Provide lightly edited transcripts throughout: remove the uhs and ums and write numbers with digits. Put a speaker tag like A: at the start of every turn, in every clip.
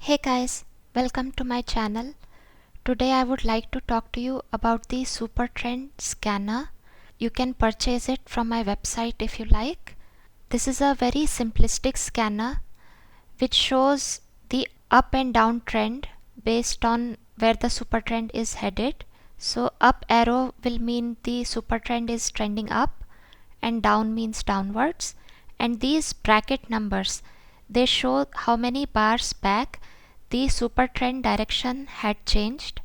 A: Hey guys, welcome to my channel. Today I would like to talk to you about the Supertrend scanner. You can purchase it from my website if you like. This is a very simplistic scanner which shows the up and down trend based on where the supertrend is headed. So up arrow will mean the supertrend is trending up and down means downwards, and these bracket numbers, they show how many bars back the supertrend direction had changed.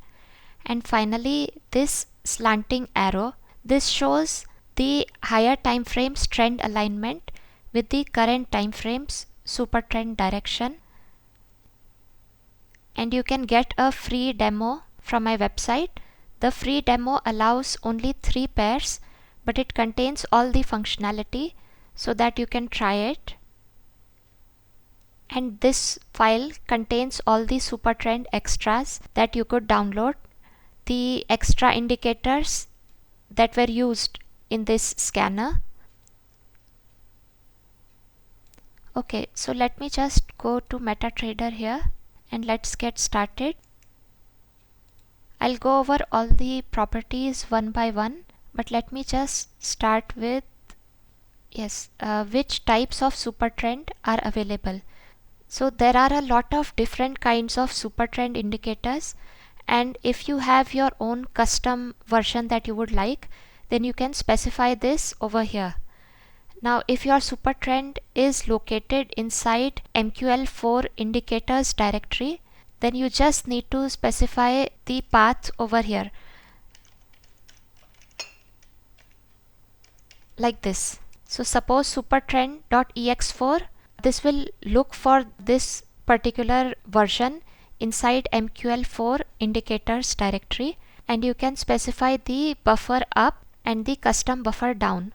A: And finally this slanting arrow, this shows the higher time frames trend alignment with the current time frames supertrend direction. And you can get a free demo from my website. The free demo allows only 3 pairs, but it contains all the functionality so that you can try it. And this file contains all the supertrend extras that you could download, the extra indicators that were used in this scanner. Okay, so let me just go to MetaTrader here and let's get started. I'll go over all the properties one by one, but let me just start with which types of supertrend are available. So there are a lot of different kinds of supertrend indicators, and if you have your own custom version that you would like, then you can specify this over here. Now if your supertrend is located inside MQL4 indicators directory, then you just need to specify the path over here like this. So suppose supertrend.ex4, this will look for this particular version inside MQL4 indicators directory, and you can specify the buffer up and the custom buffer down.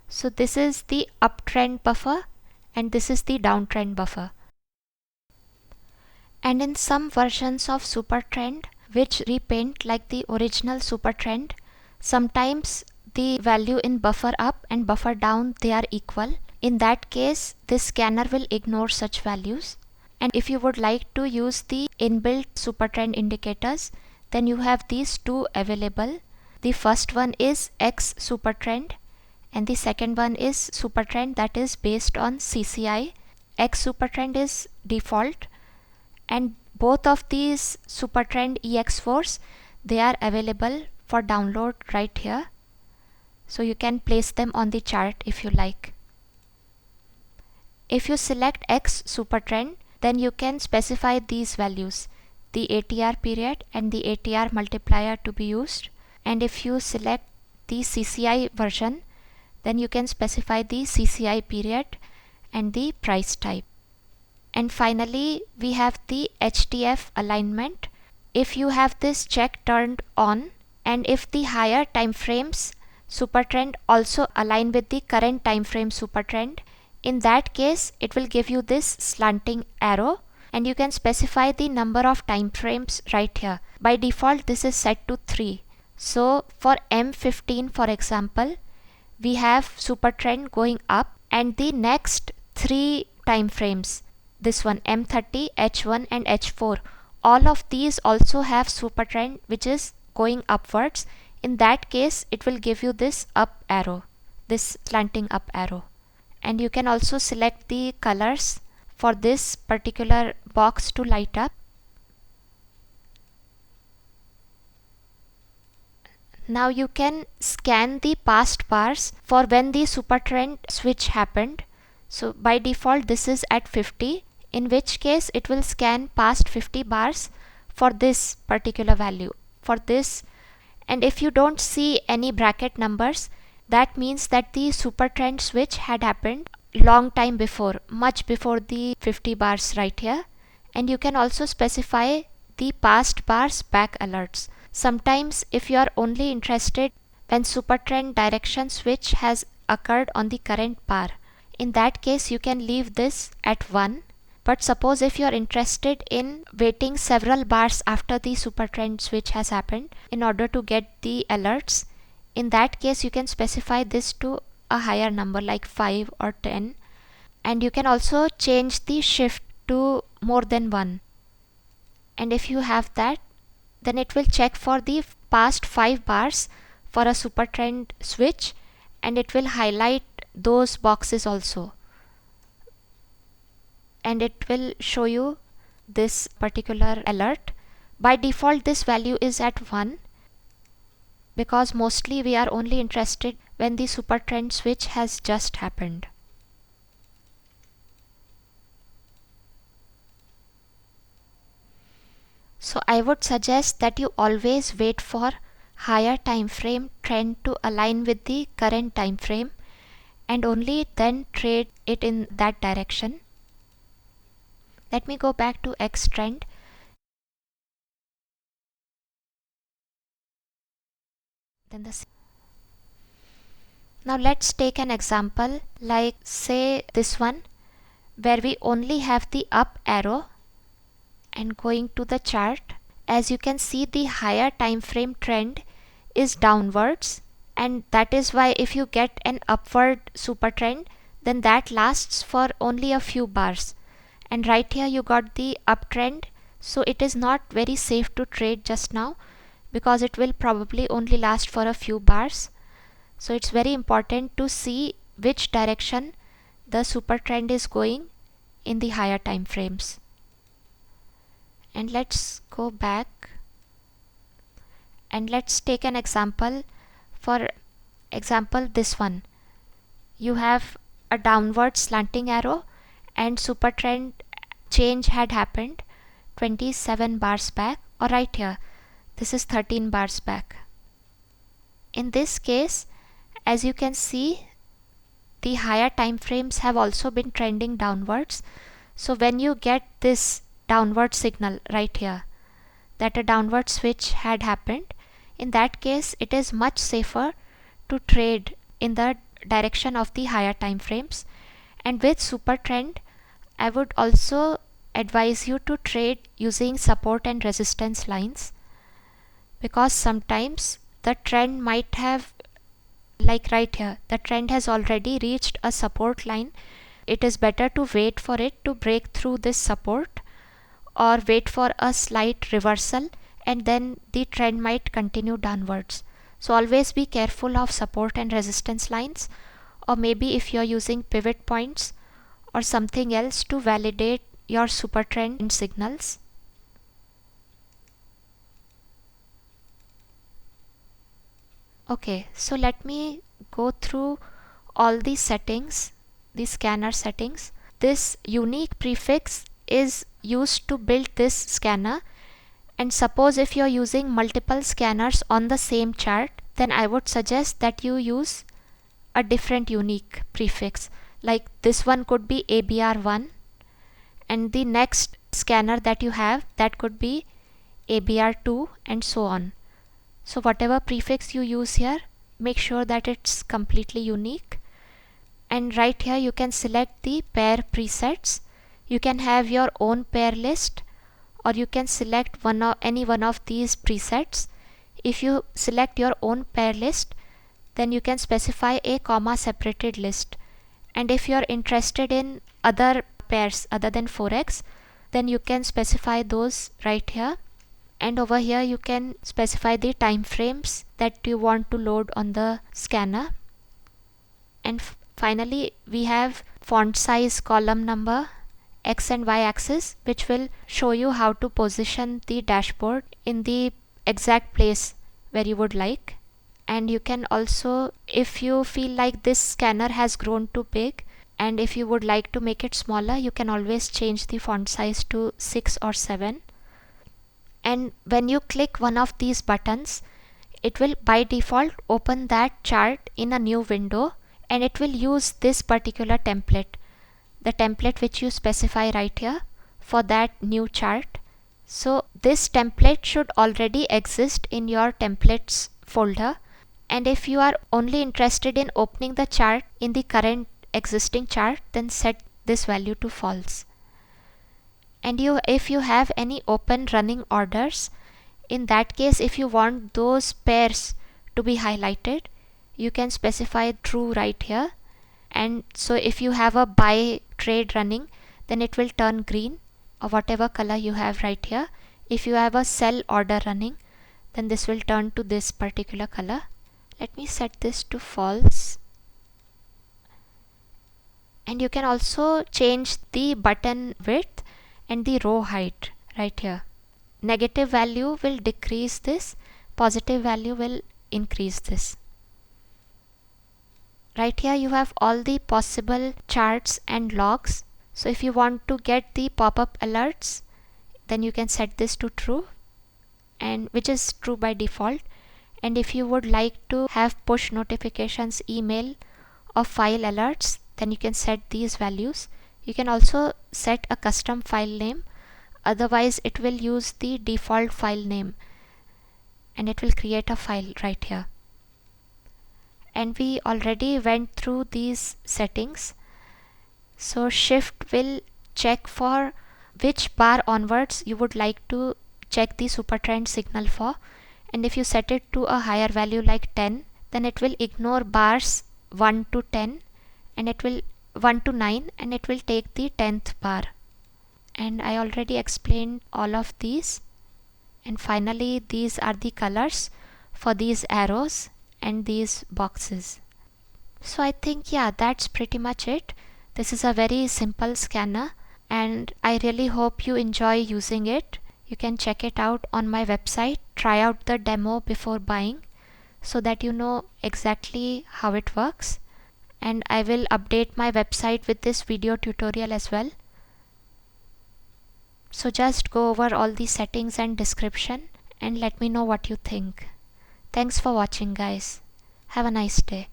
A: So this is the uptrend buffer and this is the downtrend buffer. And in some versions of supertrend which repaint like the original supertrend, sometimes the value in buffer up and buffer down, they are equal. In that case this scanner will ignore such values. And if you would like to use the inbuilt supertrend indicators, then you have these two available. The first one is X supertrend and the second one is supertrend that is based on CCI. X supertrend is default, and both of these supertrend ex4s, they are available for download right here. So you can place them on the chart if you like. If you select X supertrend, then you can specify these values, the ATR period and the ATR multiplier to be used. And if you select the CCI version, then you can specify the CCI period and the price type. And finally we have the HTF alignment. If you have this check turned on, and if the higher time frames supertrend also align with the current time frame supertrend, in that case it will give you this slanting arrow, and you can specify the number of time frames right here. By default this is set to 3. So for M15 for example, we have supertrend going up, and the next 3 time frames, this one M30, H1 and H4, all of these also have supertrend which is going upwards. In that case it will give you this up arrow, this slanting up arrow. And you can also select the colors for this particular box to light up. Now you can scan the past bars for when the supertrend switch happened. So by default this is at 50, in which case it will scan past 50 bars for this particular value, for this. And if you don't see any bracket numbers, that means that the supertrend switch had happened long time before, much before the 50 bars right here. And you can also specify the past bars back alerts. Sometimes if you are only interested when supertrend direction switch has occurred on the current bar, in that case you can leave this at 1. But suppose if you are interested in waiting several bars after the supertrend switch has happened in order to get the alerts, in that case you can specify this to a higher number like 5 or 10. And you can also change the shift to more than 1. and if you have that, then it will check for the past 5 bars for a super trend switch, and it will highlight those boxes also, and it will show you this particular alert. By default this value is at 1, because mostly we are only interested when the super trend switch has just happened. So I would suggest that you always wait for higher time frame trend to align with the current time frame, and only then trade it in that direction. Let me go back to X trend. Now let's take an example like say this one, where we only have the up arrow, and going to the chart, as you can see the higher time frame trend is downwards, and that is why if you get an upward super trend, then that lasts for only a few bars, and right here you got the uptrend, so it is not very safe to trade just now because it will probably only last for a few bars. So it's very important to see which direction the super trend is going in the higher time frames. And let's go back and let's take an example. For example, this one, you have a downward slanting arrow and super trend change had happened 27 bars back, or right here this is 13 bars back. In this case, as you can see, the higher time frames have also been trending downwards. So when you get this downward signal right here that a downward switch had happened, in that case it is much safer to trade in the direction of the higher time frames. And with super trend, I would also advise you to trade using support and resistance lines, because sometimes the trend might have, like right here, the trend has already reached a support line. It is better to wait for it to break through this support, or wait for a slight reversal, and then the trend might continue downwards. So always be careful of support and resistance lines, or maybe if you're using pivot points or something else to validate your super trend signals. Okay, so let me go through all these settings, the scanner settings. This unique prefix is used to build this scanner, and suppose if you're using multiple scanners on the same chart, then I would suggest that you use a different unique prefix. Like this one could be ABR1, and the next scanner that you have, that could be ABR2, and so on. So whatever prefix you use here, make sure that it's completely unique. And right here you can select the pair presets. You can have your own pair list, or you can select any one of these presets. If you select your own pair list, then you can specify a comma separated list. And if you're interested in other pairs other than Forex, then you can specify those right here. And over here you can specify the time frames that you want to load on the scanner. And finally we have font size, column number, X and Y axis, which will show you how to position the dashboard in the exact place where you would like. And you can also, if you feel like this scanner has grown too big and if you would like to make it smaller, you can always change the font size to 6 or 7. And when you click one of these buttons, it will by default open that chart in a new window, and it will use this particular template, the template which you specify right here for that new chart. So this template should already exist in your templates folder, and if you are only interested in opening the chart in the current existing chart, then set this value to false. And if you have any open running orders, in that case if you want those pairs to be highlighted, you can specify true right here. And so if you have a buy trade running, then it will turn green, or whatever color you have right here, If you have a sell order running, then this will turn to this particular color. Let me set this to false. And you can also change the button width and the row height right here. Negative value will decrease this, positive value will increase this. Right here you have all the possible charts and logs. So if you want to get the pop-up alerts, then you can set this to true, and which is true by default. And if you would like to have push notifications, email or file alerts, then you can set these values. You can also set a custom file name, otherwise it will use the default file name and it will create a file right here. And we already went through these settings. So shift will check for which bar onwards you would like to check the super trend signal for, and if you set it to a higher value like 10, then it will ignore bars 1 to 10 and it will 1 to 9 and it will take the 10th bar. And I already explained all of these. And finally these are the colors for these arrows and these boxes. So I think that's pretty much it. This is a very simple scanner and I really hope you enjoy using it. You can check it out on my website, try out the demo before buying so that you know exactly how it works. And I will update my website with this video tutorial as well. So just go over all the settings and description and let me know what you think. Thanks for watching, guys. Have a nice day.